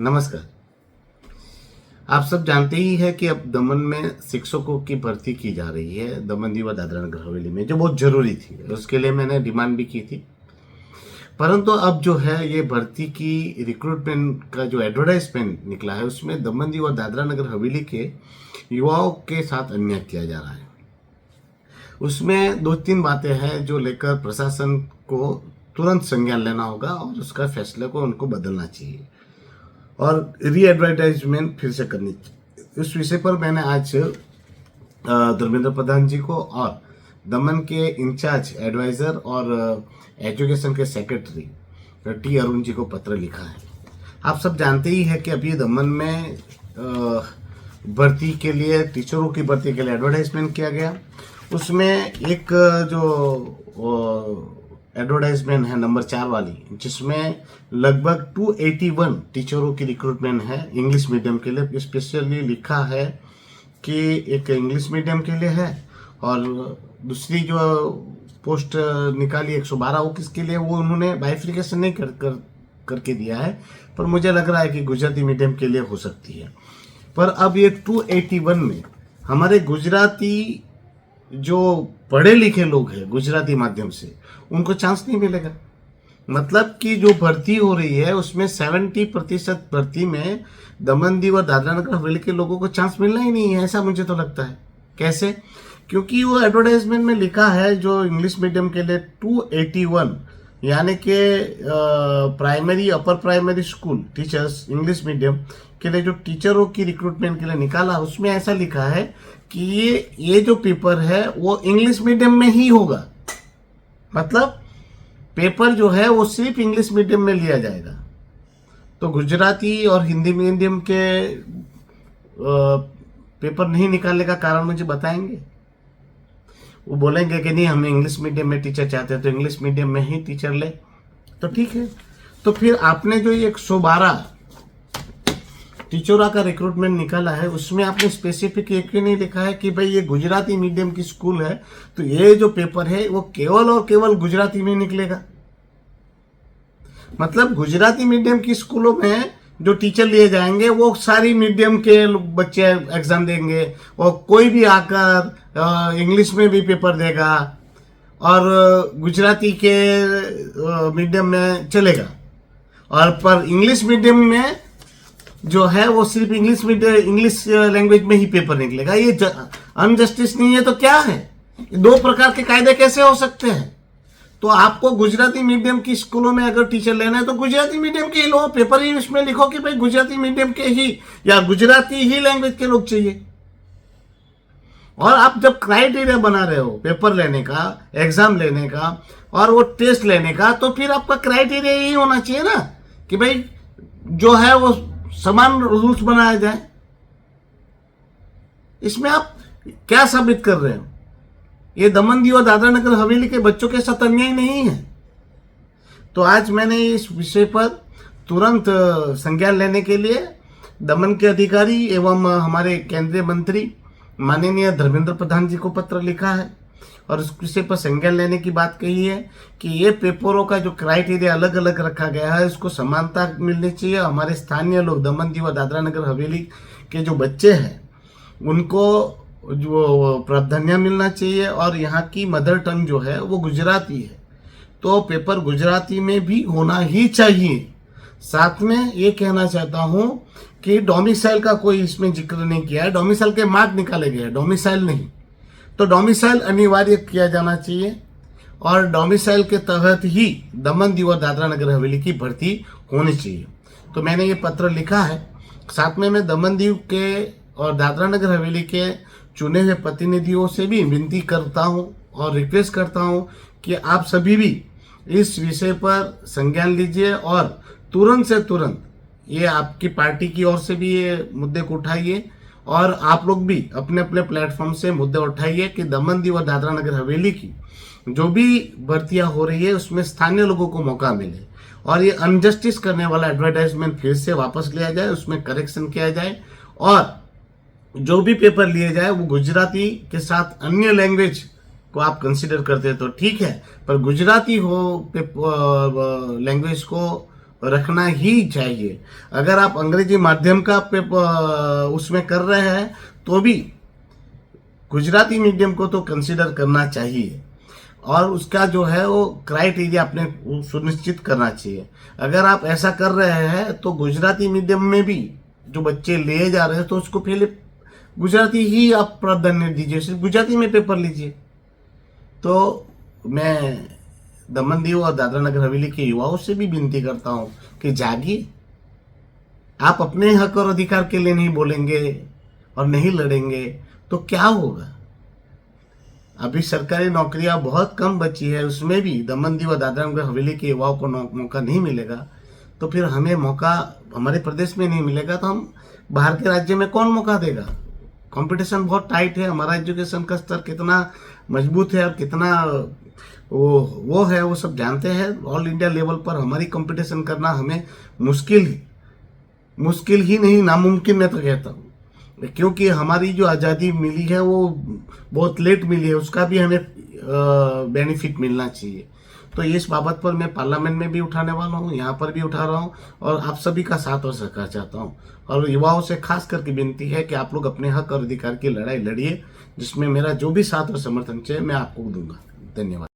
नमस्कार। आप सब जानते ही है कि अब दमन में शिक्षकों की भर्ती की जा रही है, दमन दीव और दादरा नगर हवेली में, जो बहुत ज़रूरी थी। उसके लिए मैंने डिमांड भी की थी। परंतु अब जो है ये भर्ती की रिक्रूटमेंट का जो एडवर्टाइजमेंट निकला है, उसमें दमन दीव और दादरा नगर हवेली के युवाओं के साथ अन्याय किया जा रहा है। उसमें 2-3 बातें हैं जो लेकर प्रशासन को तुरंत संज्ञान लेना होगा और उसका फैसले को उनको बदलना चाहिए और री एडवर्टाइजमेंट फिर से करनी चाहिए। उस विषय पर मैंने आज धर्मेंद्र प्रधान जी को और दमन के इंचार्ज एडवाइज़र और एजुकेशन के सेक्रेटरी टी अरुण जी को पत्र लिखा है। आप सब जानते ही है कि अभी दमन में भर्ती के लिए, टीचरों की भर्ती के लिए एडवर्टाइजमेंट किया गया। उसमें एक जो एडवर्टाइजमेंट है नंबर 4 वाली, जिसमें लगभग 281 टीचरों की रिक्रूटमेंट है इंग्लिश मीडियम के लिए। स्पेशली लिखा है कि एक इंग्लिश मीडियम के लिए है और दूसरी जो पोस्ट निकाली 112 वो किसके लिए, वो उन्होंने बाइफिकेशन नहीं करके दिया है, पर मुझे लग रहा है कि गुजराती मीडियम के लिए हो सकती है। पर अब ये 281 में हमारे गुजराती जो पढ़े लिखे लोग हैं गुजराती माध्यम से, उनको चांस नहीं मिलेगा। मतलब कि जो भर्ती हो रही है उसमें 70% भर्ती में दमन दीव और दादरा नगर हवेली के लोगों को चांस मिलना ही नहीं है, ऐसा मुझे तो लगता है। कैसे? क्योंकि वो एडवर्टाइजमेंट में लिखा है जो इंग्लिश मीडियम के लिए 281 यानी कि primary upper primary school teachers English medium के लिए जो टीचरों की रिक्रूटमेंट के लिए निकाला, उसमें ऐसा लिखा है कि ये जो पेपर है वो इंग्लिश मीडियम में ही होगा। मतलब पेपर जो है वो सिर्फ इंग्लिश मीडियम में लिया जाएगा। तो गुजराती और हिंदी मीडियम के पेपर नहीं निकालने का कारण मुझे बताएंगे? वो बोलेंगे कि नहीं, हमें इंग्लिश मीडियम में टीचर चाहते हैं तो इंग्लिश मीडियम में ही टीचर ले, तो ठीक है। तो फिर आपने जो 112 टीचरों का रिक्रूटमेंट निकाला है, उसमें आपने स्पेसिफिक एक ही नहीं लिखा है कि भाई ये गुजराती मीडियम की स्कूल है तो ये जो पेपर है वो केवल और केवल गुजराती में निकलेगा। मतलब गुजराती मीडियम की स्कूलों में जो टीचर लिए जाएंगे वो सारी मीडियम के बच्चे एग्जाम देंगे और कोई भी आकर इंग्लिश में भी पेपर देगा और गुजराती के मीडियम में चलेगा। और पर इंग्लिश मीडियम में जो है वो सिर्फ इंग्लिश लैंग्वेज में ही पेपर निकलेगा। ये अनजस्टिस नहीं है तो क्या है? 2 प्रकार के कायदे कैसे हो सकते हैं? तो आपको गुजराती मीडियम की स्कूलों में अगर टीचर लेना है तो गुजराती मीडियम के ही लो, पेपर ही इसमें लिखो कि भाई गुजराती मीडियम के ही या गुजराती ही लैंग्वेज के लोग चाहिए। और आप जब क्राइटेरिया बना रहे हो पेपर लेने का, एग्जाम लेने का और वो टेस्ट लेने का, तो फिर आपका क्राइटेरिया यही होना चाहिए ना कि भाई जो है वो समान रूल्स बनाया जाए। इसमें आप क्या साबित कर रहे हो? ये दमन दीव और दादरा नगर हवेली के बच्चों के साथ अन्याय नहीं है। तो आज मैंने इस विषय पर तुरंत संज्ञान लेने के लिए दमन के अधिकारी एवं हमारे केंद्रीय मंत्री माननीय धर्मेंद्र प्रधान जी को पत्र लिखा है और उस विषय पर संज्ञान लेने की बात कही है कि ये पेपरों का जो क्राइटेरिया अलग अलग रखा गया है उसको समानता मिलनी चाहिए। हमारे स्थानीय लोग दमन दीव और दादरा नगर हवेली के जो बच्चे हैं उनको जो प्राधान्य मिलना चाहिए और यहाँ की मदर टंग जो है वो गुजराती है, तो पेपर गुजराती में भी होना ही चाहिए। साथ में ये कहना चाहता हूँ कि डोमिसाइल का कोई इसमें जिक्र नहीं किया है। डोमिसाइल के मार्क निकाले गए हैं, डोमिसाइल नहीं। तो डोमिसाइल अनिवार्य किया जाना चाहिए और डोमिसाइल के तहत ही दमन दीव और दादरा नगर हवेली की भर्ती होनी चाहिए। तो मैंने ये पत्र लिखा है। साथ में मैं दमन दीव के और दादरा नगर हवेली के चुने हुए प्रतिनिधियों से भी विनती करता हूँ और रिक्वेस्ट करता हूँ कि आप सभी भी इस विषय पर संज्ञान लीजिए और तुरंत से तुरंत ये आपकी पार्टी की ओर से भी ये मुद्दे को उठाइए और आप लोग भी अपने अपने प्लेटफॉर्म से मुद्दे उठाइए कि दमन दीव और दादरा नगर हवेली की जो भी भर्तियां हो रही है उसमें स्थानीय लोगों को मौका मिले और ये अनजस्टिस करने वाला एडवर्टाइजमेंट फिर से वापस लिया जाए, उसमें करेक्शन किया जाए और जो भी पेपर लिए जाए वो गुजराती के साथ अन्य लैंग्वेज को आप कंसीडर करते हैं तो ठीक है, पर गुजराती हो लैंग्वेज को रखना ही चाहिए। अगर आप अंग्रेजी माध्यम का उसमें कर रहे हैं तो भी गुजराती मीडियम को तो कंसीडर करना चाहिए, और उसका जो है वो क्राइटेरिया अपने सुनिश्चित करना चाहिए। अगर आप ऐसा कर रहे हैं तो गुजराती मीडियम में भी जो बच्चे ले जा रहे हैं तो उसको पहले गुजराती ही आप प्राधान्य दीजिए, सिर्फ गुजराती में पेपर लीजिए। तो मैं दमन दीव और दादरा नगर हवेली के युवाओं से भी विनती करता हूँ कि जागिए। आप अपने हक और अधिकार के लिए नहीं बोलेंगे और नहीं लड़ेंगे तो क्या होगा। अभी सरकारी नौकरियां बहुत कम बची है, उसमें भी दमन दीव और दादरा नगर हवेली के युवाओं को मौका नहीं मिलेगा, तो फिर हमें मौका हमारे प्रदेश में नहीं मिलेगा तो हम बाहर के राज्य में कौन मौका देगा। कंपटीशन बहुत टाइट है, हमारा एजुकेशन का स्तर कितना मजबूत है और कितना वो है वो सब जानते हैं। ऑल इंडिया लेवल पर हमारी कंपटीशन करना हमें मुश्किल ही नहीं, नामुमकिन मैं तो कहता हूँ, क्योंकि हमारी जो आज़ादी मिली है वो बहुत लेट मिली है, उसका भी हमें बेनिफिट मिलना चाहिए। तो इस बाबत पर मैं पार्लियामेंट में भी उठाने वाला हूँ, यहाँ पर भी उठा रहा हूँ, और आप सभी का साथ और सहकार चाहता हूँ। और युवाओं से खास करके विनती है कि आप लोग अपने हक और अधिकार की लड़ाई लड़िए, जिसमें मेरा जो भी साथ और समर्थन चाहिए मैं आपको दूंगा। धन्यवाद।